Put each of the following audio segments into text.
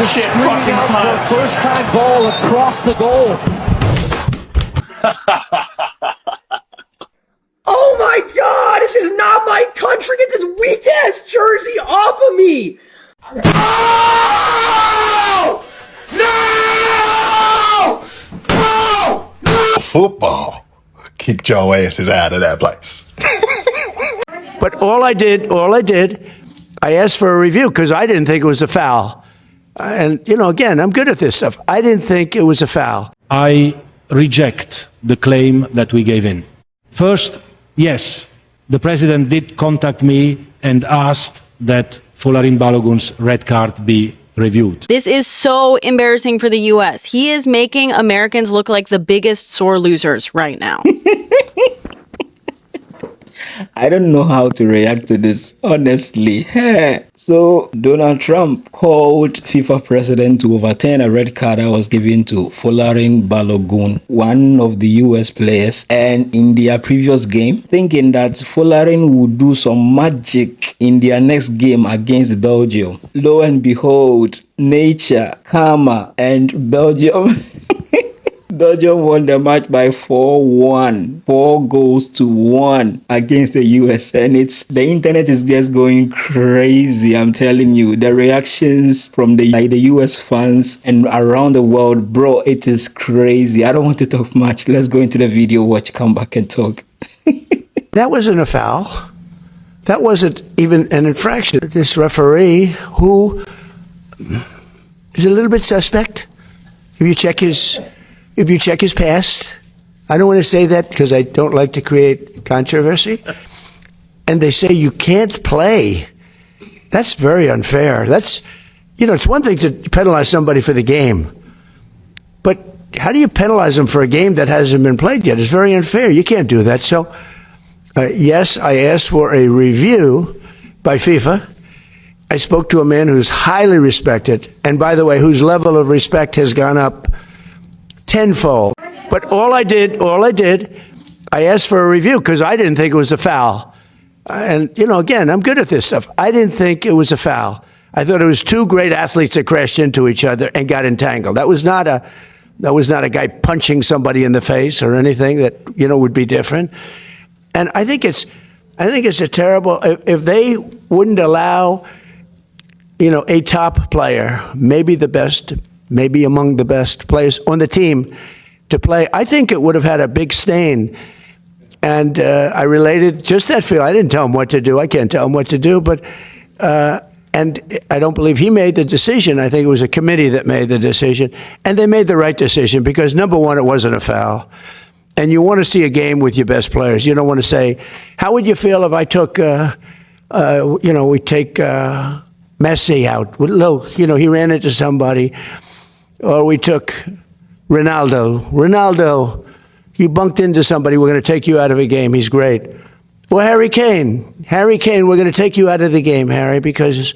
shit fucking time. First time ball across the goal. Oh my God, this is not my country. Get this weak ass jersey off of me. Oh! No! No! Football kicked your asses out of that place. But all I did, I asked for a review because I didn't think it was a foul. And, you know, again, I'm good at this stuff. I didn't think it was a foul. I reject the claim that we gave in. First, yes, the president did contact me and asked that Folarin Balogun's red card be reviewed. This is so embarrassing for the U.S. He is making Americans look like the biggest sore losers right now. I don't know how to react to this, honestly. So, Donald Trump called FIFA president to overturn a red card that was given to Folarin Balogun, one of the US players, and in their previous game, thinking that Folarin would do some magic in their next game against Belgium. Lo and behold, nature, Kamma, and Belgium... Belgium won the match by 4-1, 4-1 against the US, and the internet is just going crazy. I'm telling you, the reactions from the US fans and around the world, bro, it is crazy. I don't want to talk much. Let's go into the video, watch, come back and talk. That wasn't a foul. That wasn't even an infraction. This referee, who is a little bit suspect, if you check his past, I don't want to say that because I don't like to create controversy. And they say you can't play. That's very unfair. That's, you know, it's one thing to penalize somebody for the game, but how do you penalize them for a game that hasn't been played yet? It's very unfair. You can't do that. So, yes, I asked for a review by FIFA. I spoke to a man who's highly respected, and by the way, whose level of respect has gone up tenfold. But all I did, I asked for a review because I didn't think it was a foul. And, you know, again, I'm good at this stuff. I didn't think it was a foul. I thought it was two great athletes that crashed into each other and got entangled. That was not a guy punching somebody in the face or anything that, you know, would be different. And I think it's a terrible, if they wouldn't allow, you know, a top player, maybe the best, maybe among the best players on the team to play, I think it would have had a big stain. And I related just that feel. I didn't tell him what to do. I can't tell him what to do. But and I don't believe he made the decision. I think it was a committee that made the decision. And they made the right decision because, number one, it wasn't a foul. And you want to see a game with your best players. You don't want to say, how would you feel if I took, you know, we take Messi out. Look, you know, he ran into somebody. Or we took Ronaldo, you bunked into somebody, we're going to take you out of a game, he's great. Or Harry Kane, we're going to take you out of the game, Harry, because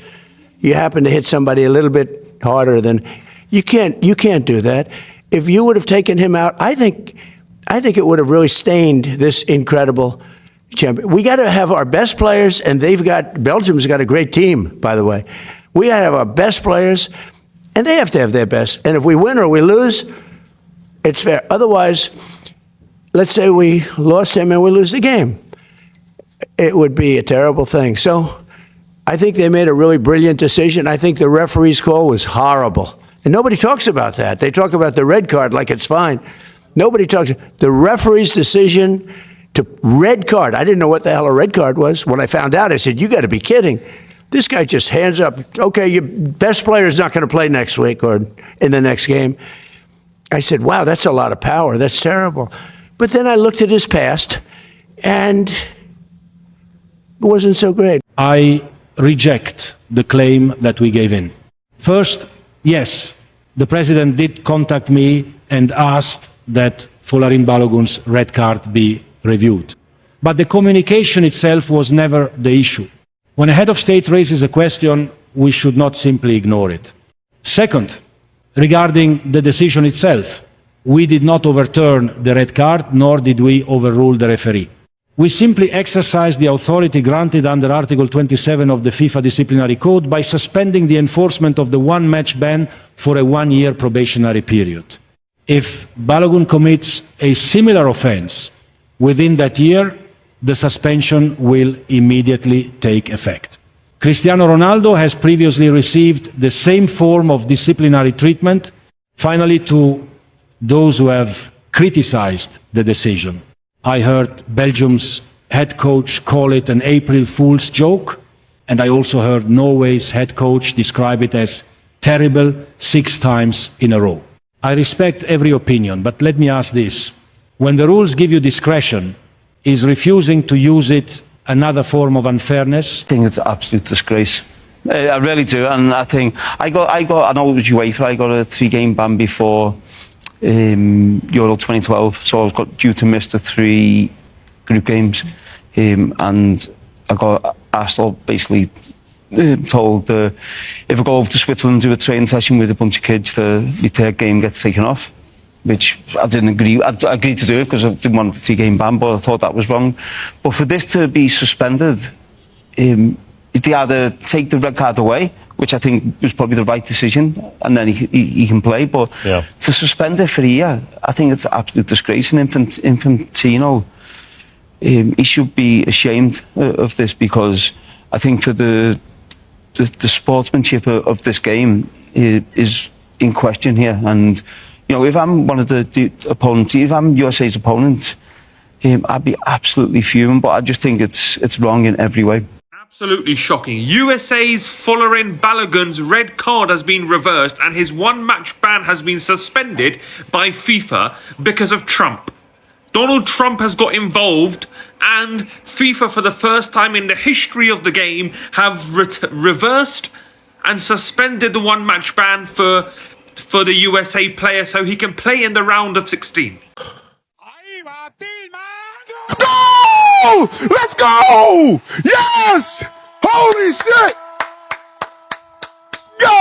you happen to hit somebody a little bit harder than, you can't do that. If you would have taken him out, I think it would have really stained this incredible champion. We got to have our best players, and Belgium's got a great team, by the way. We got to have our best players, and they have to have their best. And if we win or we lose, it's fair. Otherwise, let's say we lost him and we lose the game. It would be a terrible thing. So I think they made a really brilliant decision. I think the referee's call was horrible. And nobody talks about that. They talk about the red card like it's fine. Nobody talks. The referee's decision to red card. I didn't know what the hell a red card was. When I found out, I said, you got to be kidding. This guy just hands up, okay, your best player is not going to play next week or in the next game. I said, wow, that's a lot of power. That's terrible. But then I looked at his past, and it wasn't so great. I reject the claim that we gave in. First, yes, the president did contact me and asked that Folarin Balogun's red card be reviewed. But the communication itself was never the issue. When a head of state raises a question, we should not simply ignore it. Second, regarding the decision itself, we did not overturn the red card, nor did we overrule the referee. We simply exercise the authority granted under Article 27 of the FIFA Disciplinary Code by suspending the enforcement of the one-match ban for a one-year probationary period. If Balogun commits a similar offence within that year, the suspension will immediately take effect. Cristiano Ronaldo has previously received the same form of disciplinary treatment. Finally, to those who have criticized the decision, I heard Belgium's head coach call it an April Fool's joke, and I also heard Norway's head coach describe it as terrible 6 times in a row. I respect every opinion, but let me ask this. When the rules give you discretion, is refusing to use it another form of unfairness? I think it's an absolute disgrace. I really do, and I think I know it was UEFA. I got a 3-game ban before Euro 2012, so I was due to miss the 3 group games, and I got asked, or basically told, if I go over to Switzerland and do a training session with a bunch of kids, my 3rd game gets taken off, which I didn't agree. I agreed to do it because I didn't want the 3-game ban, but I thought that was wrong. But for this to be suspended, they either take the red card away, which I think was probably the right decision, and then he can play. But to suspend it for a year, I think it's an absolute disgrace. And Infantino, he should be ashamed of this, because I think for the sportsmanship of this game is in question here. And you know, if I'm one of the opponents, if I'm USA's opponent, I'd be absolutely fuming. But I just think it's wrong in every way. Absolutely shocking. USA's Folarin Balogun's red card has been reversed and his one-match ban has been suspended by FIFA because of Trump. Donald Trump has got involved, and FIFA, for the first time in the history of the game, have reversed and suspended the one-match ban for the USA player so he can play in the round of 16. Go! Let's go! Yes! Holy shit! Goal!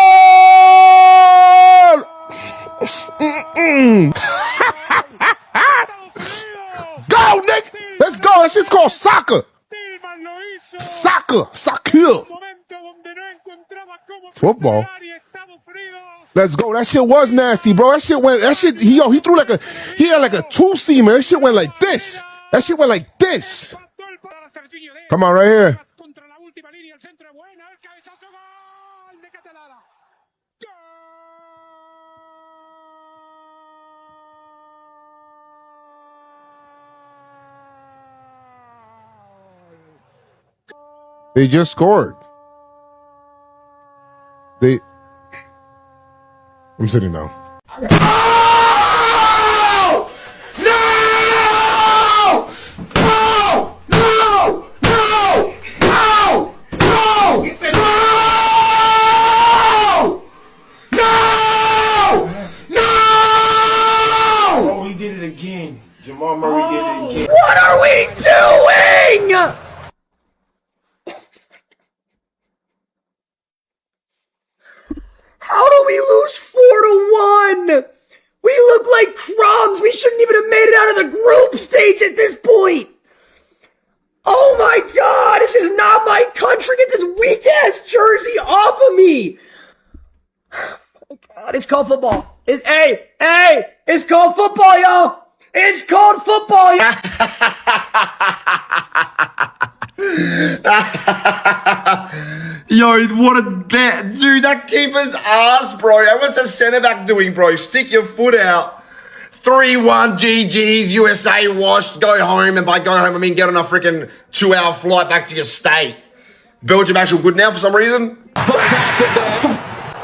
Go, Nick! Let's go. That shit's called soccer. Soccer. Football. Let's go. That shit was nasty, bro. He threw he had like a 2-seamer. That shit went like this. Come on, right here. They just scored. I'm sitting down. Oh! No! No! No! No! No! No! No! No! Oh, he did it again. Jamal Murray did it again. What are we doing? How do we lose 4-1? We look like crumbs. We shouldn't even have made it out of the group stage at this point. Oh my God, this is not my country. Get this weak ass jersey off of me. Oh my God, it's called football. It's called football, y'all. It's called football, y'all. Yo, what a dude, that keeper's ass, bro. That was the centre back doing, bro. Stick your foot out. 3-1 GG's, USA washed, go home. And by go home, I mean get on a freaking 2-hour flight back to your state. Belgium actually good now for some reason.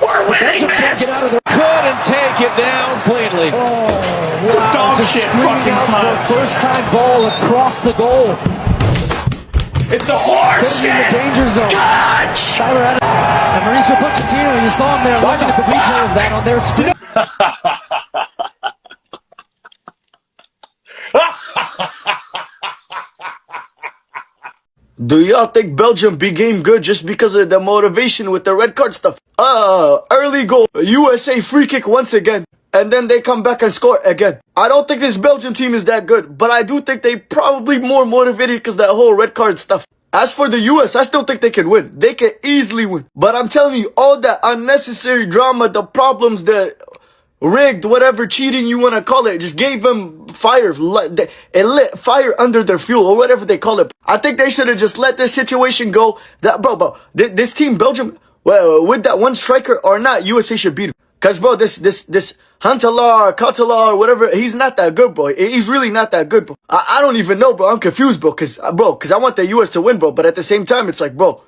We're winning this! Couldn't take it down cleanly. Oh, wow. Dog shit fucking time. First time ball across the goal. It's a horse shit! In the danger zone. Touch! Tyler Adams and Mauricio Pochettino, you saw him there looking at the replay of that on their screen. Do y'all think Belgium became good just because of the motivation with the red card stuff? Early goal. USA free kick once again. and then they come back and score again. I don't think this Belgium team is that good, but I do think they probably more motivated because that whole red card stuff. As for the US, I still think they can win. They can easily win. But I'm telling you, all that unnecessary drama, the problems, the rigged, whatever cheating you want to call it, just gave them fire. It lit fire under their fuel, or whatever they call it. I think they should have just let this situation go. That bro, this team, Belgium, well, with that one striker or not, USA should beat him. Cause bro, this Huntelaar, Katalar, whatever, he's not that good, bro. He's really not that good, bro. I don't even know, bro. I'm confused, bro. Cause I want the US to win, bro. But at the same time, it's like, bro,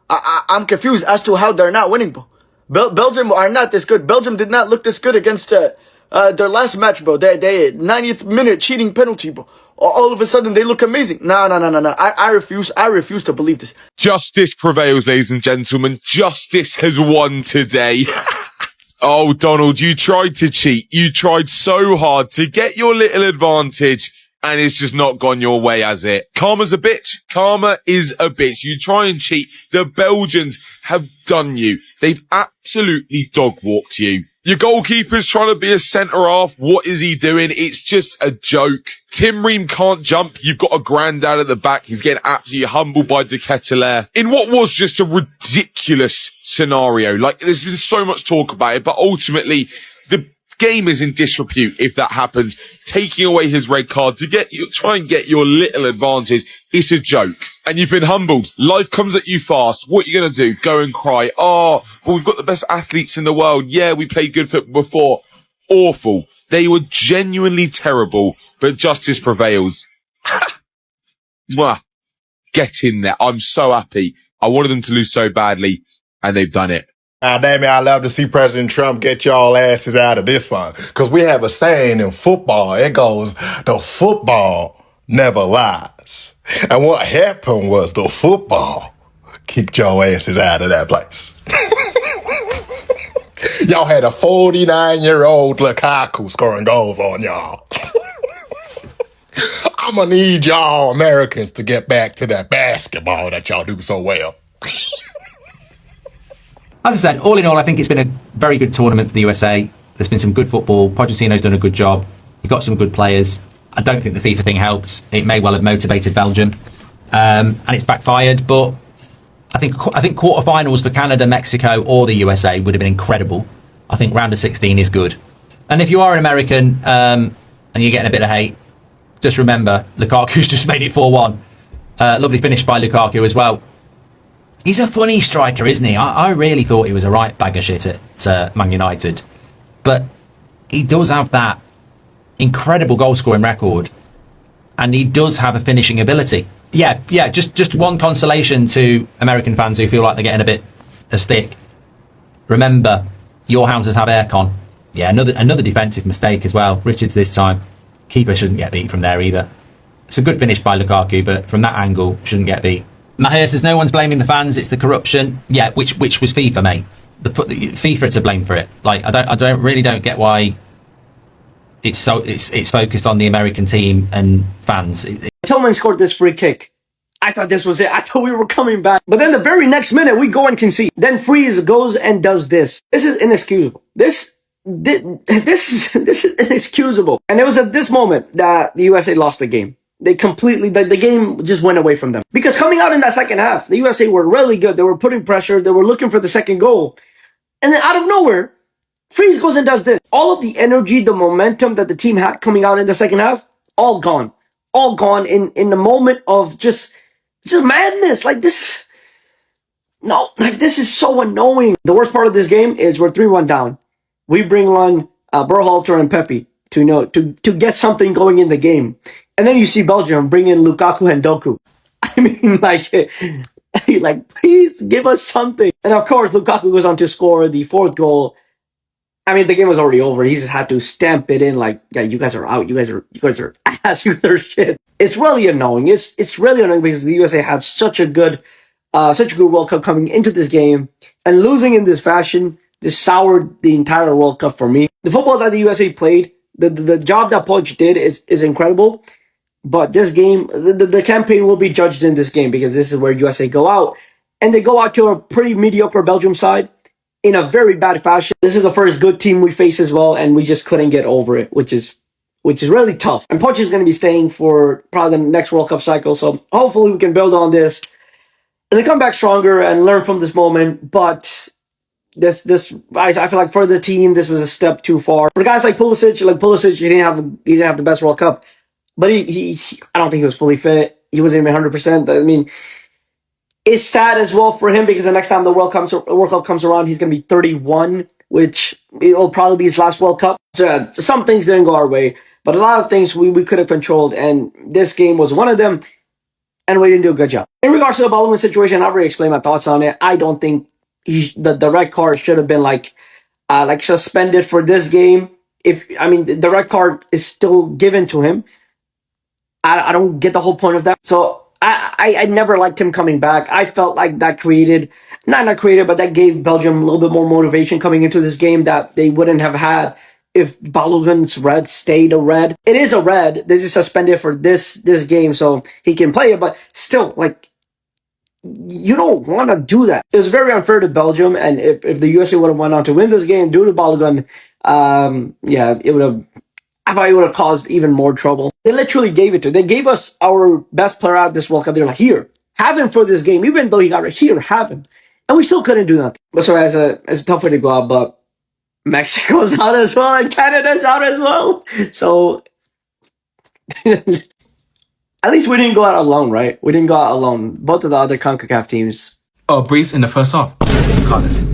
I'm confused as to how they're not winning, bro. Belgium are not this good. Belgium did not look this good against their last match, bro. They 90th minute cheating penalty, bro. All of a sudden they look amazing. No. I refuse to believe this. Justice prevails, ladies and gentlemen. Justice has won today. Oh, Donald, you tried to cheat. You tried so hard to get your little advantage, and it's just not gone your way, has it? Kamma's a bitch. Kamma is a bitch. You try and cheat. The Belgians have done you. They've absolutely dog-walked you. Your goalkeeper's trying to be a centre-half. What is he doing? It's just a joke. Tim Ream can't jump. You've got a granddad at the back. He's getting absolutely humbled by De Ketelaere in what was just a ridiculous scenario. Like, there's been so much talk about it, but ultimately, the game is in disrepute if that happens. Taking away his red card to try and get your little advantage, it's a joke. And you've been humbled. Life comes at you fast. What are you going to do? Go and cry. Oh, well, we've got the best athletes in the world. Yeah, we played good football before. Awful. They were genuinely terrible, but justice prevails. Mwah. Get in there. I'm so happy. I wanted them to lose so badly, and they've done it. Damn it, I love to see President Trump get y'all asses out of this one. Because we have a saying in football. It goes, the football never lies. And what happened was the football kicked y'all asses out of that place. Y'all had a 49-year-old Lukaku scoring goals on y'all. I'm going to need y'all Americans to get back to that basketball that y'all do so well. As I said, all in all, I think it's been a very good tournament for the USA. There's been some good football. Pochettino's done a good job. You've got some good players. I don't think the FIFA thing helps. It may well have motivated Belgium, and it's backfired. But I think quarterfinals for Canada, Mexico, or the USA would have been incredible. I think round of 16 is good. And if you are an American and you're getting a bit of hate, just remember Lukaku's just made it 4-1. Lovely finish by Lukaku as well. He's a funny striker, isn't he? I really thought he was a right bag of shit at Man United. But he does have that incredible goal-scoring record. And he does have a finishing ability. Yeah, just one consolation to American fans who feel like they're getting a bit of stick. Remember, your Hounds have aircon. Yeah, another defensive mistake as well. Richards this time. Keeper shouldn't get beat from there either. It's a good finish by Lukaku, but from that angle, shouldn't get beat. Mahir says no one's blaming the fans, it's the corruption. Yeah, which was FIFA, mate. The FIFA to blame for it. Like, I don't get why it's focused on the American team and fans. Tillman scored this free kick. I thought this was it. I thought we were coming back. But then the very next minute, we go and concede. Then Freeze goes and does this. This is inexcusable. This is inexcusable. And it was at this moment that the USA lost the game. They completely, the game just went away from them. Because coming out in that second half, the USA were really good. They were putting pressure. They were looking for the second goal. And then out of nowhere, Freeze goes and does this. All of the energy, the momentum that the team had coming out in the second half, all gone. All gone in the moment of just madness. Like this is so annoying. The worst part of this game is we're 3-1 down. We bring on Berhalter and Pepe to get something going in the game. And then you see Belgium bring in Lukaku and Doku. I mean, please give us something. And of course, Lukaku goes on to score the fourth goal. I mean, the game was already over. He just had to stamp it in like, yeah, you guys are out. You guys are ass. You guys are shit. It's really annoying. It's really annoying because the USA have such a good World Cup coming into this game, and losing in this fashion just soured the entire World Cup for me. The football that the USA played, the job that Poch did is incredible. But this game, the campaign will be judged in this game because this is where USA go out. And they go out to a pretty mediocre Belgium side. in a very bad fashion. This is the first good team we face as well, and we just couldn't get over it, which is really tough. And Poch is going to be staying for probably the next World Cup cycle, so hopefully we can build on this and then come back stronger and learn from this moment. But I feel like for the team, this was a step too far. For guys like Pulisic, he didn't have the best World Cup, but he I don't think he was fully fit. He wasn't even 100%. I mean, it's sad as well for him because the next time the World Cup comes around, he's going to be 31, which it'll probably be his last World Cup. So some things didn't go our way, but a lot of things we could have controlled, and this game was one of them, and we didn't do a good job. In regards to the Balogun situation, I've already explained my thoughts on it. I don't think the red card should have been like suspended for this game. The red card is still given to him. I don't get the whole point of that. So I never liked him coming back. I felt like that that gave Belgium a little bit more motivation coming into this game that they wouldn't have had if Balogun's red stayed a red. It is a red. This is suspended for this game, so he can play it, but still, like, you don't want to do that. It was very unfair to Belgium, and if the USA would have went on to win this game due to Balogun, it would have, I thought it would have caused even more trouble. They literally gave it to. They gave us our best player out this World Cup. They're like, here, have him for this game, even though he got it. Here, have him, and we still couldn't do nothing. But sorry, it's a tough way to go out. But Mexico's out as well, and Canada's out as well. So at least we didn't go out alone, right? We didn't go out alone. Both of the other CONCACAF teams. Oh, Breeze in the first half.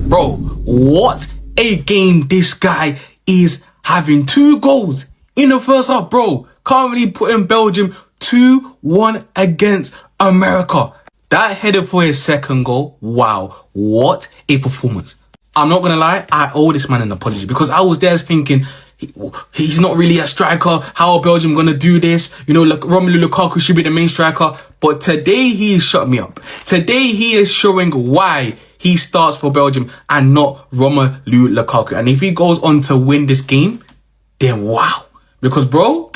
Bro, what a game this guy is having. 2 goals in the first half, bro. Currently putting Belgium 2-1 against America. That header for his second goal. Wow, what a performance. I'm not gonna lie, I owe this man an apology because I was there thinking, he's not really a striker. How are Belgium gonna do this? You know, like Romelu Lukaku should be the main striker. But today he has shut me up. Today he is showing why he starts for Belgium and not Romelu Lukaku. And if he goes on to win this game, then wow. Because bro,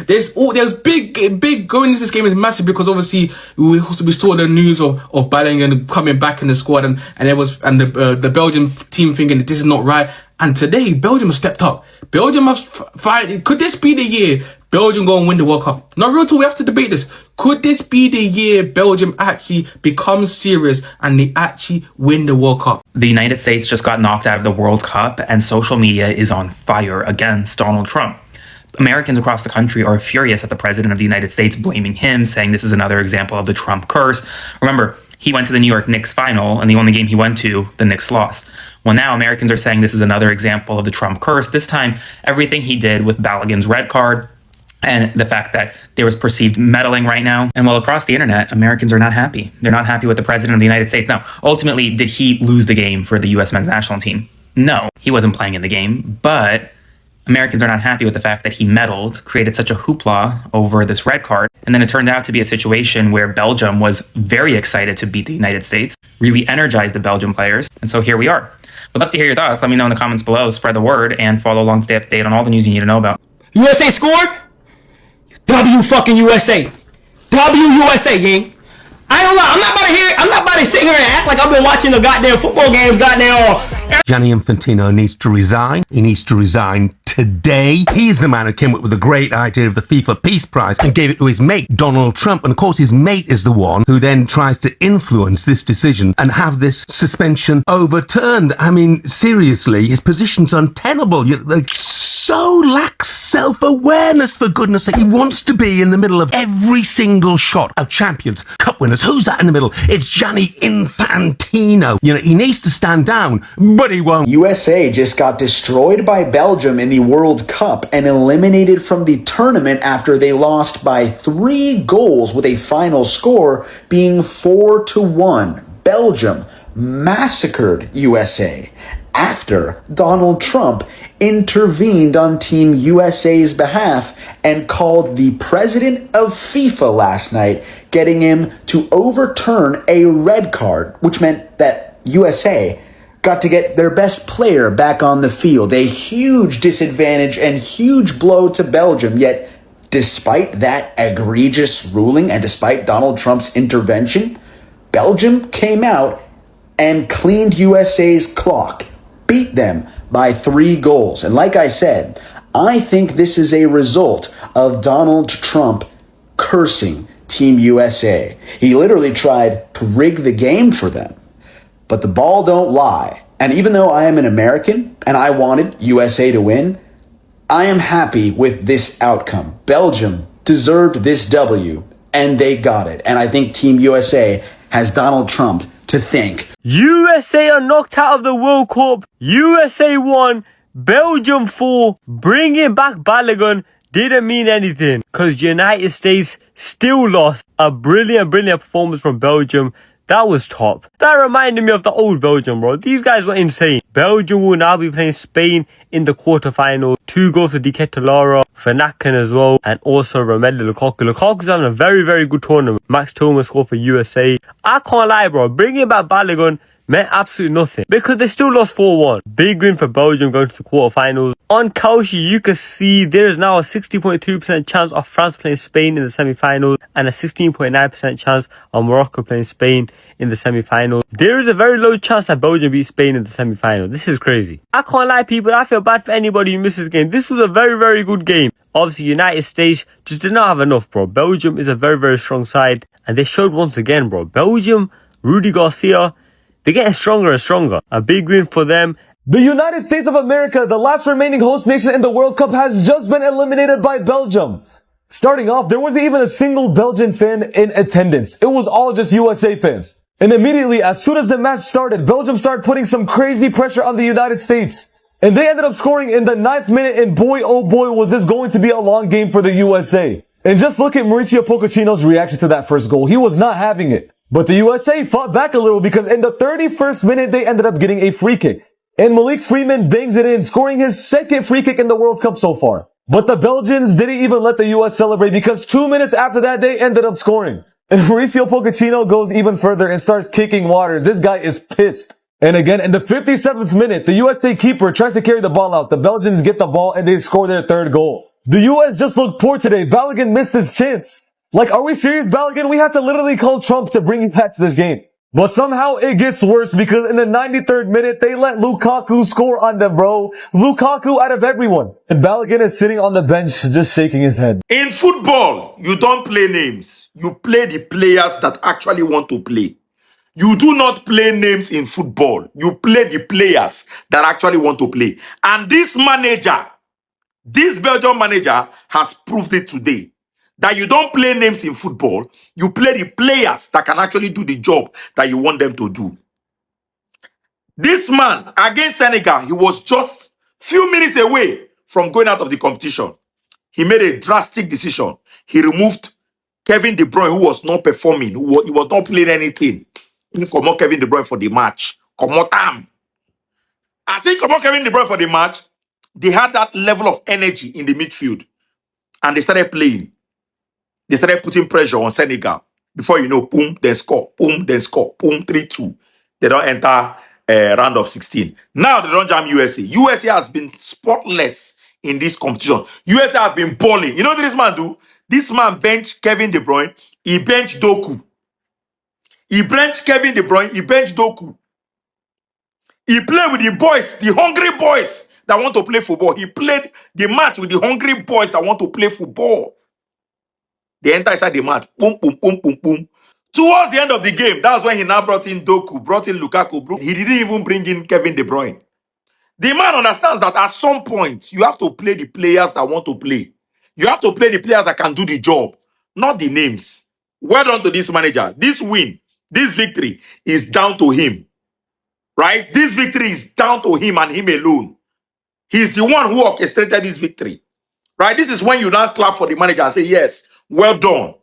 there's big going into this game is massive because obviously we saw the news of Balogun coming back in the squad and the Belgian team thinking that this is not right. And today Belgium has stepped up. Belgium must fight. Could this be the year Belgium go and win the World Cup? Not real talk, we have to debate this. Could this be the year Belgium actually becomes serious and they actually win the World Cup? The United States just got knocked out of the World Cup and social media is on fire against Donald Trump. Americans across the country are furious at the President of the United States, blaming him, saying this is another example of the Trump curse. Remember, he went to the New York Knicks final, and the only game he went to, the Knicks lost. Well, now Americans are saying this is another example of the Trump curse. This time, everything he did with Balogun's red card and the fact that there was perceived meddling right now. And while across the internet, Americans are not happy. They're not happy with the President of the United States. Now, ultimately, did he lose the game for the U.S. men's national team? No, he wasn't playing in the game, but Americans are not happy with the fact that he meddled, created such a hoopla over this red card. And then it turned out to be a situation where Belgium was very excited to beat the United States, really energized the Belgian players. And so here we are. Would love to hear your thoughts. Let me know in the comments below, spread the word, and follow along, stay up to date on all the news you need to know about. USA scored? W fucking USA. W USA, gang. I don't know. I'm not about to sit here and act like I've been watching the goddamn football games, Gianni Infantino needs to resign. He needs to resign today. He's the man who came up with the great idea of the FIFA Peace Prize and gave it to his mate, Donald Trump. And of course, his mate is the one who then tries to influence this decision and have this suspension overturned. I mean, seriously, his position's untenable. So lacks self-awareness, for goodness sake. He wants to be in the middle of every single shot of Champions Cup winners. Who's that in the middle? It's Gianni Infantino. You know, he needs to stand down, but he won't. USA just got destroyed by Belgium in the World Cup and eliminated from the tournament after they lost by 3 goals with a final score being 4-1. Belgium massacred USA after Donald Trump intervened on Team USA's behalf and called the president of FIFA last night, getting him to overturn a red card, which meant that USA got to get their best player back on the field. A huge disadvantage and huge blow to Belgium, yet despite that egregious ruling and despite Donald Trump's intervention, Belgium came out and cleaned USA's clock, beat them by 3 goals. And like I said, I think this is a result of Donald Trump cursing Team USA. He literally tried to rig the game for them. But the ball don't lie. And even though I am an American and I wanted USA to win, I am happy with this outcome. Belgium deserved this W, and they got it. And I think Team USA has Donald Trump to thank. USA are knocked out of the World Cup. USA won. Belgium 4. Bringing back Balogun didn't mean anything because United States still lost. A brilliant performance from Belgium. That was top. That reminded me of the old Belgium, bro. These guys were insane. Belgium will now be playing Spain in the quarterfinals. 2 goals for Diketelara, Fanaken as well, and also Romelu Lukaku. Lukaku's having a very good tournament. Max Thomas scored for USA. I can't lie, bro. Bringing back Balogun meant absolutely nothing because they still lost 4-1. Big win for Belgium going to the quarterfinals. On Kalshi, you can see there is now a 60.2% chance of France playing Spain in the semi-finals and a 16.9% chance of Morocco playing Spain in the semi-finals. There is a very low chance that Belgium beats Spain in the semi-finals. This is crazy. I can't lie, people. I feel bad for anybody who misses this game. This was a very good game. Obviously, United States just did not have enough, bro. Belgium is a very strong side, and they showed once again, bro. Belgium, Rudy Garcia, they're getting stronger and stronger. A big win for them. The United States of America, the last remaining host nation in the World Cup, has just been eliminated by Belgium. Starting off, there wasn't even a single Belgian fan in attendance. It was all just USA fans. And immediately, as soon as the match started, Belgium started putting some crazy pressure on the United States. And they ended up scoring in the 9th minute, and boy, oh boy, was this going to be a long game for the USA. And just look at Mauricio Pochettino's reaction to that first goal. He was not having it. But the USA fought back a little because in the 31st minute, they ended up getting a free kick. And Malik Freeman bangs it in, scoring his 2nd free kick in the World Cup so far. But the Belgians didn't even let the US celebrate because 2 minutes after that, they ended up scoring. And Mauricio Pochettino goes even further and starts kicking waters. This guy is pissed. And again, in the 57th minute, the USA keeper tries to carry the ball out. The Belgians get the ball and they score their 3rd goal. The US just looked poor today. Balogun missed his chance. Like, are we serious, Balogun? We had to literally call Trump to bring you back to this game. But somehow it gets worse because in the 93rd minute, they let Lukaku score on them, bro. Lukaku out of everyone. And Balogun is sitting on the bench just shaking his head. In football, you don't play names. You play the players that actually want to play. You do not play names in football. You play the players that actually want to play. And this manager, this Belgian manager has proved it today. That you don't play names in football, you play the players that can actually do the job that you want them to do. This man, against Senegal, he was just few minutes away from going out of the competition. He made a drastic decision. He removed Kevin De Bruyne, who was not performing, he was not playing anything. He come on Kevin De Bruyne for the match. Come on, Tam. As he come on Kevin De Bruyne for the match, they had that level of energy in the midfield. And they started playing. They started putting pressure on Senegal. Before you know, boom, then score, boom, 3-2. They don't enter round of 16. Now they don't jam USA. USA has been spotless in this competition. USA have been balling. You know what this man do? This man bench Kevin De Bruyne. He bench Doku. He bench Kevin De Bruyne. He bench Doku. He played with the boys, the hungry boys that want to play football. He played the match with the hungry boys that want to play football. They enter inside the match. Boom. Towards the end of the game, that's when he now brought in Doku, brought in Lukaku. He didn't even bring in Kevin De Bruyne. The man understands that at some point, you have to play the players that want to play. You have to play the players that can do the job, not the names. Well done to this manager. This win, this victory is down to him. Right? This victory is down to him and him alone. He's the one who orchestrated this victory. Right? This is when you now clap for the manager and say, yes, well done.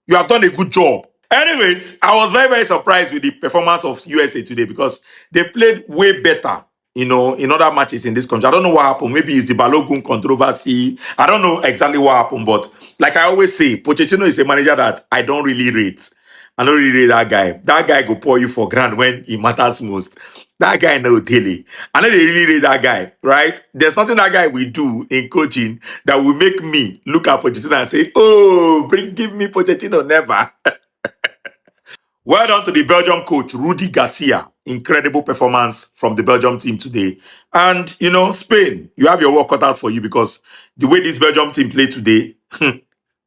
You have done a good job. Anyways, I was very surprised with the performance of USA today because they played way better, you know, in other matches in this country. I don't know what happened. Maybe it's the Balogun controversy. I don't know exactly what happened, but like I always say, Pochettino is a manager that I don't really rate. I don't really rate that guy. That guy go pour you for grand when it matters most. That guy no daily. I know they really rate that guy, right? There's nothing that guy will do in coaching that will make me look at Pochettino and say, oh, give me Pochettino, never. Well done to the Belgium coach, Rudy Garcia. Incredible performance from the Belgium team today. And, you know, Spain, you have your work cut out for you because the way this Belgium team played today,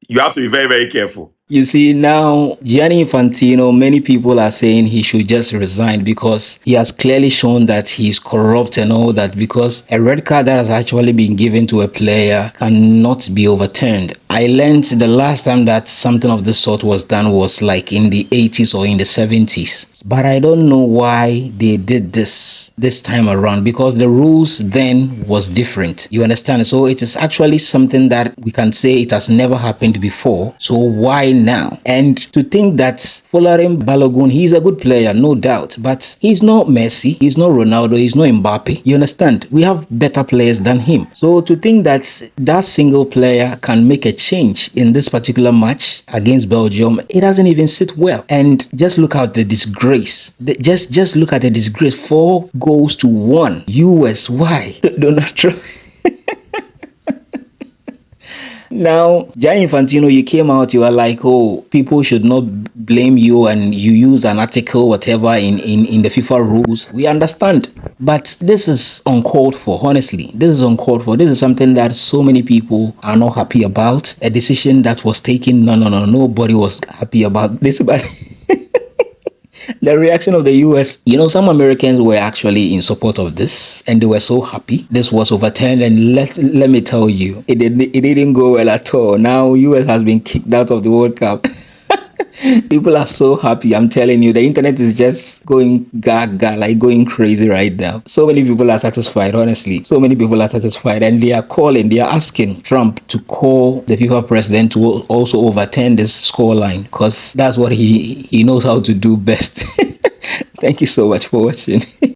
you have to be very, very careful. You see, now, Gianni Infantino, many people are saying he should just resign because he has clearly shown that he's corrupt and all that, because a red card that has actually been given to a player cannot be overturned. I learned the last time that something of this sort was done was like in the 80s or in the 70s. But I don't know why they did this time around, because the rules then was different. You understand? So it is actually something that we can say it has never happened before. So why now? And to think that Folarin Balogun, he's a good player, no doubt, but he's not Messi, he's not Ronaldo, he's not Mbappe. You understand? We have better players than him. So to think that that single player can make a change in this particular match against Belgium, it doesn't even sit well. And just look at the disgrace. Just look at the disgrace. 4 goals to 1. US. Why? Donald Trump. Now, Gianni Infantino, you came out, you were like, oh, people should not blame you, and you use an article, whatever, in the FIFA rules. We understand. But this is uncalled for, honestly. This is uncalled for. This is something that so many people are not happy about. A decision that was taken, nobody was happy about this, but the reaction of the US, you know, some Americans were actually in support of this and they were so happy this was overturned. And let me tell you, it didn't go well at all. Now US has been kicked out of the World Cup. People are so happy. I'm telling you, the internet is just going gaga, like going crazy right now. So many people are satisfied, honestly. So many people are satisfied, and they are asking Trump to call the FIFA president to also overturn this scoreline, because that's what he knows how to do best. Thank you so much for watching.